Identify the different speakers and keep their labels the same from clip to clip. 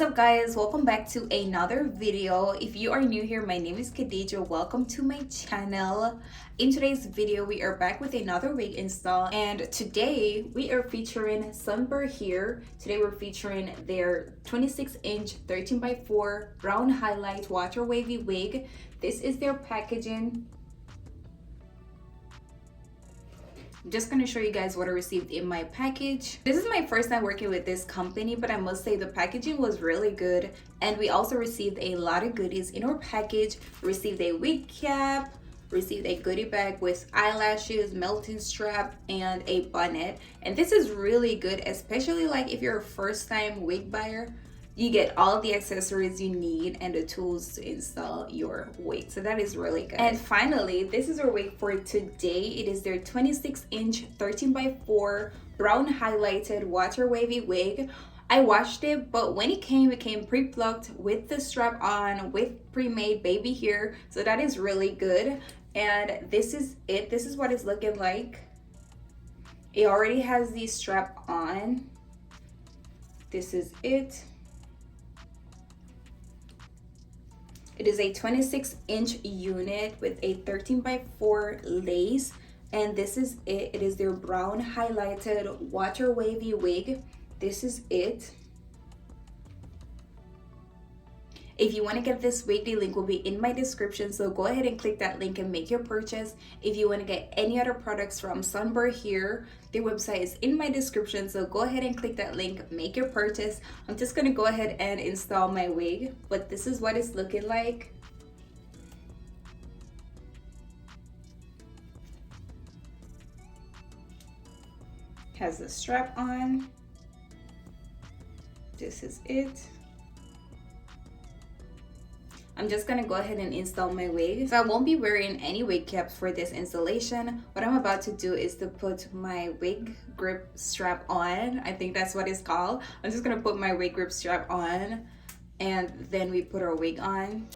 Speaker 1: What's up guys, welcome back to another video. If you are new here, my name is Khadija. Welcome to my channel. In today's video we are back with another wig install, and today we are featuring Sunber here. Today we're featuring their 26-inch 13x4 brown highlight water wavy wig. This is their packaging. I'm just going to show you guys what I received in my package. This is my first time working with this company, but I must say the packaging was really good. And we also received a lot of goodies in our package. We received a wig cap, received a goodie bag with eyelashes, melting strap, and a bonnet. And this is really good, especially like if you're a first time wig buyer. You get all the accessories you need and the tools to install your wig, so that is really good. And finally, this is our wig for today. It is their 26-inch 13x4 brown highlighted water wavy wig. I washed it, but when it came pre-plucked with the strap on, with pre-made baby hair, so that is really good. And this is it. This is what it's looking like. It already has the strap on. This is it. It is a 26-inch unit with a 13x4 lace, and this is it. It is their brown highlighted water wavy wig. This is it. If you want to get this wig, the link will be in my description, so go ahead and click that link and make your purchase. If you want to get any other products from Sunber here, their website is in my description, so go ahead and click that link, make your purchase. I'm just going to go ahead and install my wig, but this is what it's looking like. Has the strap on. This is it. I'm just gonna go ahead and install my wig. So I won't be wearing any wig caps for this installation. What I'm about to do is to put my wig grip strap on. I think that's what it's called. I'm just gonna put my wig grip strap on, and then we put our wig on.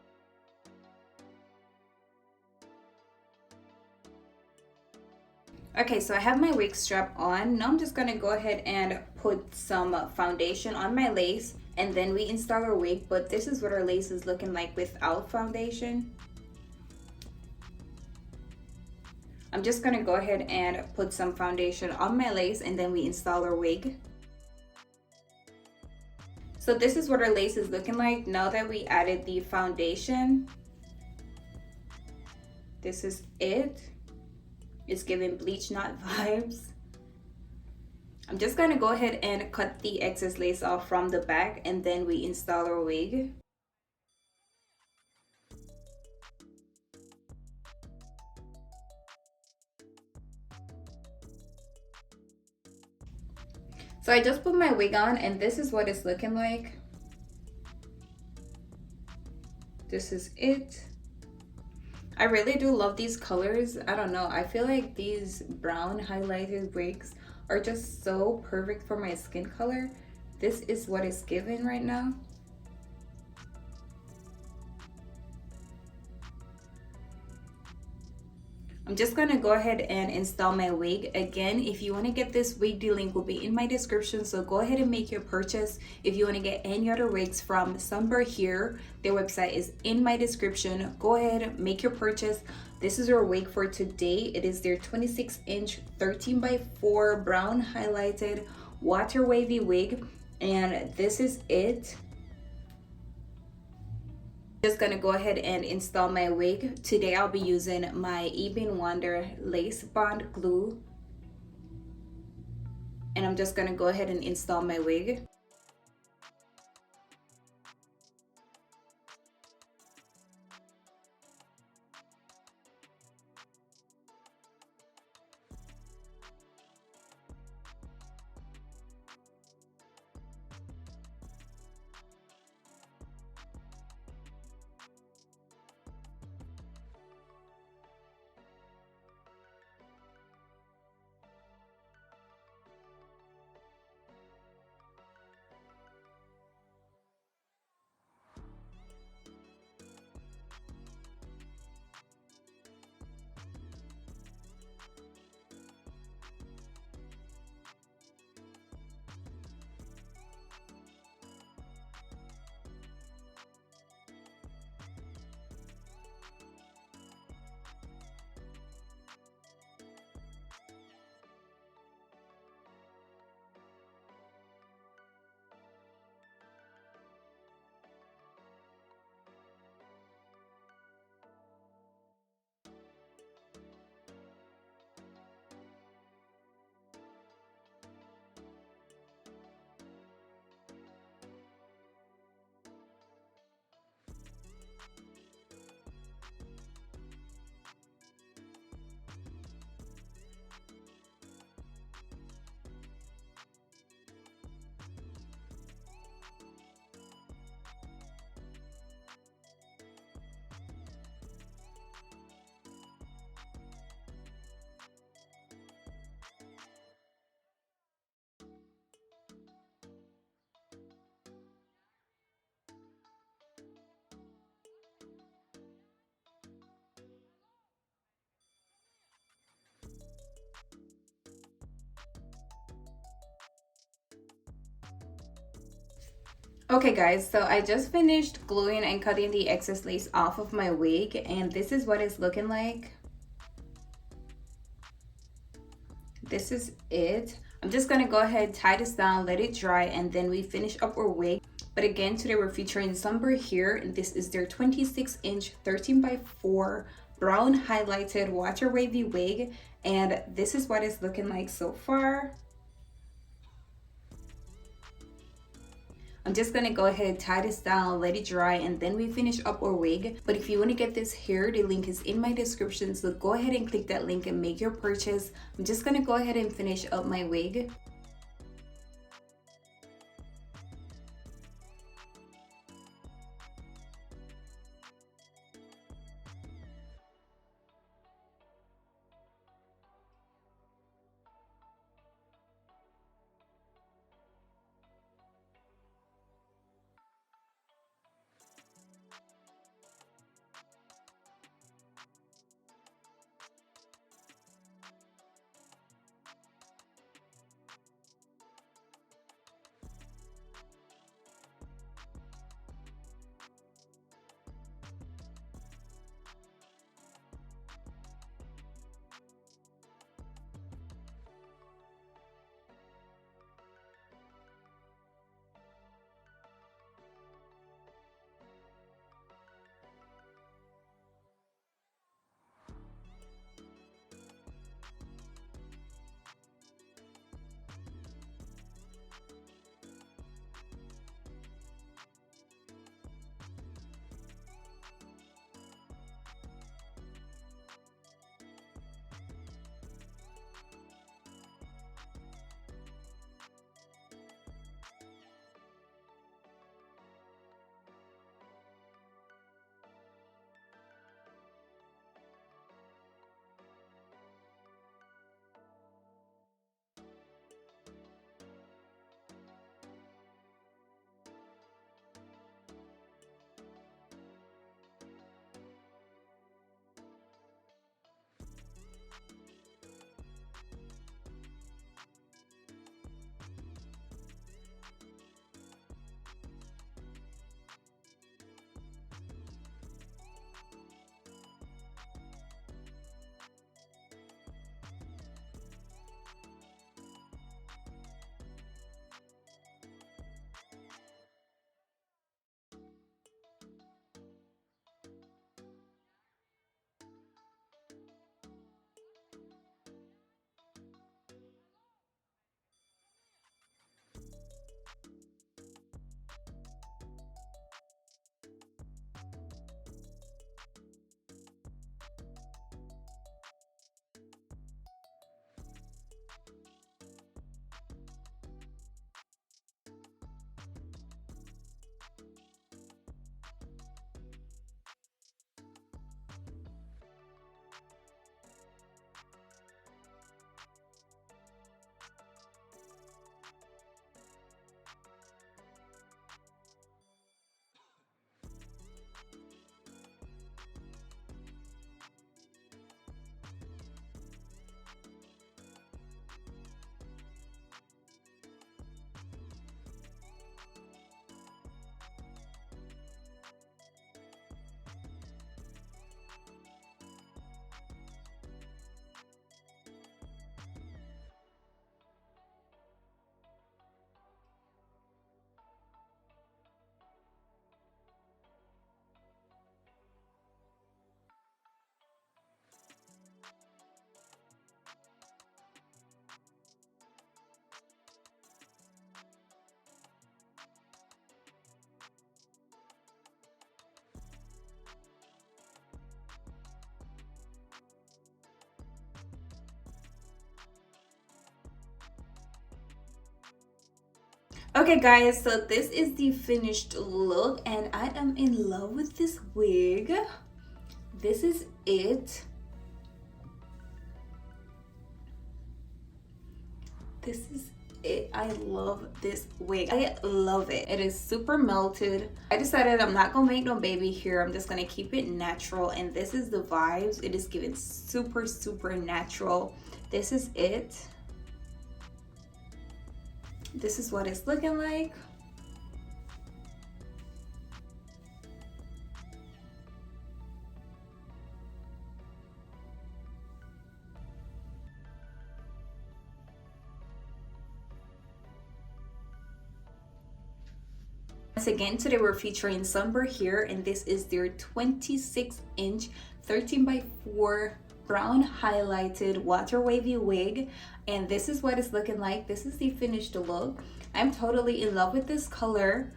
Speaker 1: Okay, so I have my wig strap on. Now I'm just gonna go ahead and put some foundation on my lace, and then we install our wig. But this is what our lace is looking like without foundation. I'm just gonna go ahead and put some foundation on my lace, and then we install our wig. So this is what our lace is looking like now that we added the foundation. This is it. It's giving bleach knot vibes. I'm just gonna go ahead and cut the excess lace off from the back, and then we install our wig. So I just put my wig on, and this is what it's looking like. This is it. I really do love these colors. I don't know, I feel like these brown highlighted wigs are just so perfect for my skin color. This is what it's giving right now. I'm just gonna go ahead and install my wig. Again, if you want to get this wig, the link will be in my description, so go ahead and make your purchase. If you want to get any other wigs from Sunber here, their website is in my description. Go ahead, make your purchase. This is our wig for today. It is their 26-inch 13x4 brown highlighted water wavy wig, and this is it. Just gonna go ahead and install my wig. Today I'll be using my Eben Wonder lace bond glue, and I'm just gonna go ahead and install my wig. Okay guys, so I just finished gluing and cutting the excess lace off of my wig, and this is what it's looking like. This is it. I'm just gonna go ahead, tie this down, let it dry, and then we finish up our wig. But again, today we're featuring Sunber here, and this is their 26-inch 13 by 4 brown highlighted water wavy wig, and this is what it's looking like so far. I'm just gonna go ahead, tie this down, let it dry, and then we finish up our wig. But if you want to get this hair, the link is in my description, so go ahead and click that link and make your purchase. I'm just gonna go ahead and finish up my wig. Okay guys, so this is the finished look, and I am in love with this wig. This is it. This is it. I love this wig. I love it. It is super melted. I decided I'm not gonna make no baby here. I'm just gonna keep it natural, and this is the vibes. It is given super natural. This is it. This is what it's looking like. Once again, today we're featuring Sunber here, and this is their 26-inch 13x4 brown highlighted water wavy wig, and this is what it's looking like. This is the finished look. I'm totally in love with this color.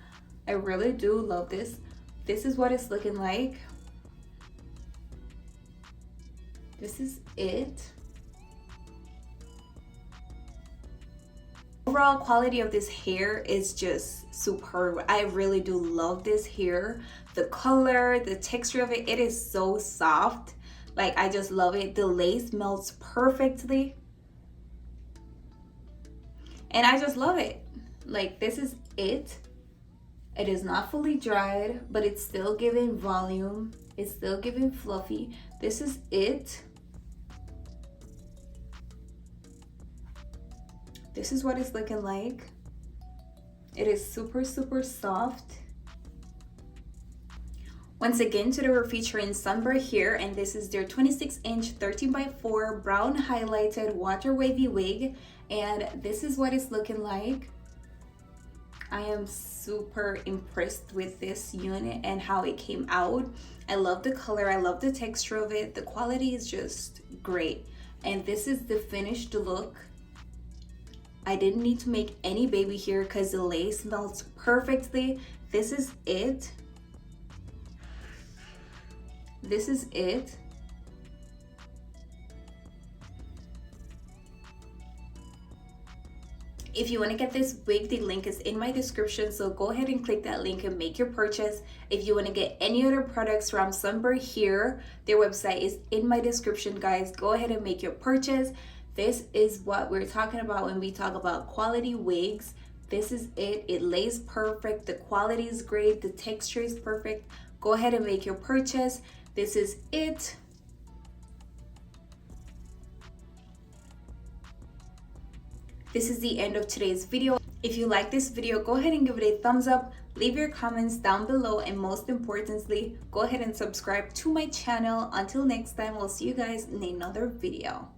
Speaker 1: I really do love this. This is what it's looking like. This is it. Overall quality of this hair is just superb. I really do love this hair. The color, the texture of it, it is so soft. Like, I just love it. The lace melts perfectly. And I just love it. Like, this is it. It is not fully dried, but it's still giving volume. It's still giving fluffy. This is it. This is what it's looking like. It is super, super soft. Once again, today we're featuring Sunber here, and this is their 26-inch 13x4 brown highlighted water wavy wig, and this is what it's looking like. I am super impressed with this unit and how it came out. I love the color, I love the texture of it. The quality is just great, and this is the finished look. I didn't need to make any baby hair because the lace melts perfectly. This is it. This is it. If you want to get this wig, the link is in my description, so go ahead and click that link and make your purchase. If you want to get any other products from Sunber here, their website is in my description, guys. Go ahead and make your purchase. This is what we're talking about when we talk about quality wigs. This is it. It lays perfect. The quality is great. The texture is perfect. Go ahead and make your purchase. This is it. This is the end of today's video. If you like this video, go ahead and give it a thumbs up. Leave your comments down below, and most importantly, go ahead and subscribe to my channel. Until next time, we'll see you guys in another video.